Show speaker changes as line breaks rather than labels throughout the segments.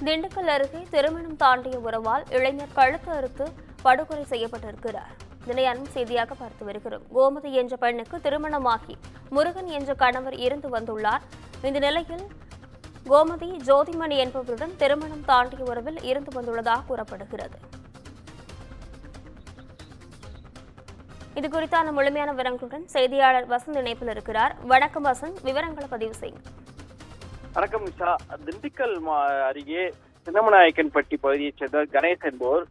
திண்டுக்கல் அருகே திருமணம் தாண்டிய உறவால் இளைஞர் கழுத்து அறுத்து படுகொலை செய்யப்பட்டிருக்கிறார். இதனை அண்மை செய்தியாக பார்த்து வருகிறோம். கோமதி என்ற பெண்ணுக்கு திருமணமாகி முருகன் என்ற கணவர் இருந்து வந்துள்ளார். இந்த நிலையில் கோமதி ஜோதிமணி என்பவருடன் திருமணம் தாண்டிய உறவில் இருந்து வந்துள்ளதாக கூறப்படுகிறது. இது குறித்தான முழுமையான விவரங்களுடன் செய்தியாளர் வசந்த் இணைப்பில் இருக்கிறார். வணக்கம் வசந்த், விவரங்களை பதிவு செய்யுங்க.
வணக்கம் நிஷா. திண்டுக்கல் அருகே சின்னமநாயக்கன்பட்டி பகுதியைச் சேர்ந்த கணேஷ் என்பவர்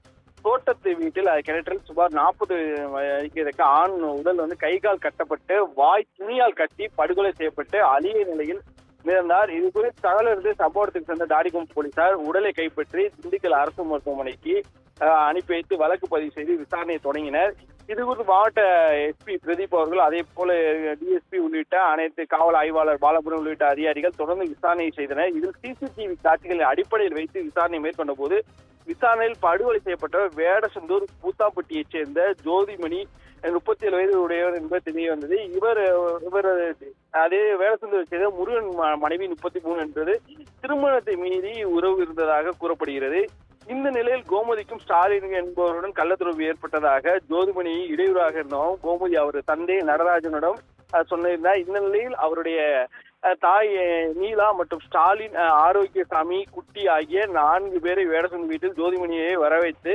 தோட்டத்து வீட்டில் கிணற்றில் சுமார் 40 வயதுக்கு ஆண் உடல் கை கால் கட்டப்பட்டு வாய் துணியால் கட்டி படுகொலை செய்யப்பட்டு அழிய நிலையில் மிதந்தார். இது குறித்து தகவல் இருந்து சம்பவத்துக்கு சேர்ந்த தாடிக்கும்பு போலீசார் உடலை கைப்பற்றி திண்டுக்கல் அரசு மருத்துவமனைக்கு அனுப்பி வைத்து வழக்கு பதிவு செய்து விசாரணையை தொடங்கினர். இது குறித்து மாவட்ட எஸ்பி பிரதீப் அவர்கள், அதே போல டிஎஸ்பி உள்ளிட்ட அனைத்து காவல் ஆய்வாளர் பாலபுரம் உள்ளிட்ட அதிகாரிகள் தொடர்ந்து விசாரணை செய்தனர். இதில் சிசிடிவி காட்சிகளின் அடிப்படையில் வைத்து விசாரணை மேற்கொண்ட போது விசாரணையில் படுகொலை செய்யப்பட்டவர் வேடசந்தூர் பூத்தாப்பட்டியைச் சேர்ந்த ஜோதிமணி 37 வயது உடையவர் என்பது தெரிய வந்தது. இவர் அதே வேடசந்தூரை சேர்ந்த முருகன் மனைவி 33 என்பது திருமணத்தை மீறி உறவு இருந்ததாக கூறப்படுகிறது. இந்த நிலையில் கோமதிக்கும் ஸ்டாலின் என்பவருடன் கள்ளத்துறவு ஏற்பட்டதாக ஜோதிமணி இடையூறாக இருந்தோம் கோமதி அவர் தந்தை நடராஜனிடம் சொன்னிருந்தார். இந்த நிலையில் அவருடைய தாய் நீலா மற்றும் ஸ்டாலின், ஆரோக்கியசாமி, குட்டி ஆகிய 4 பேரை வேடசன் வீட்டில் ஜோதிமணியை வர வைத்து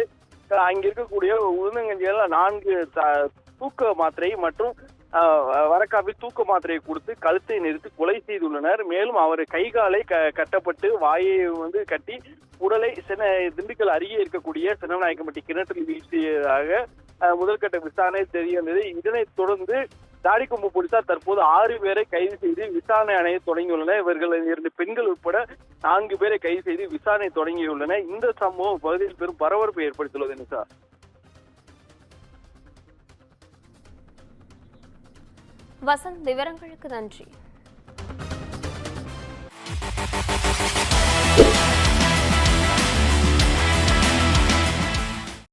அங்க இருக்கக்கூடிய உளுந்தங்கஞ்சிகள் 4 தூக்க மாத்திரை மற்றும் வரக்காப்பி தூக்க மாத்திரையை கொடுத்து கழுத்தை நிறுத்தி கொலை செய்துள்ளனர். மேலும் அவர் கை காலை கட்டப்பட்டு வாயை கட்டி உடலை திண்டுக்கல் அருகே இருக்கக்கூடிய சின்னமநாயக்கன்பட்டி கிணற்றில் வீசியதாக முதல்கட்ட விசாரணை தெரிய வந்தது. இதனைத் தொடர்ந்து தாடிக்கொம்பு போலீசார் தற்போது 6 பேரை கைது செய்து விசாரணை அணைய தொடங்கியுள்ளனர். இவர்கள் 2 பெண்கள் உட்பட 4 பேரை கைது செய்து விசாரணை தொடங்கியுள்ளனர். இந்த சம்பவம் பகுதியில் பெரும் பரபரப்பை ஏற்படுத்தியுள்ளது. நிஷா,
வசந்த், விவரங்களுக்கு நன்றி.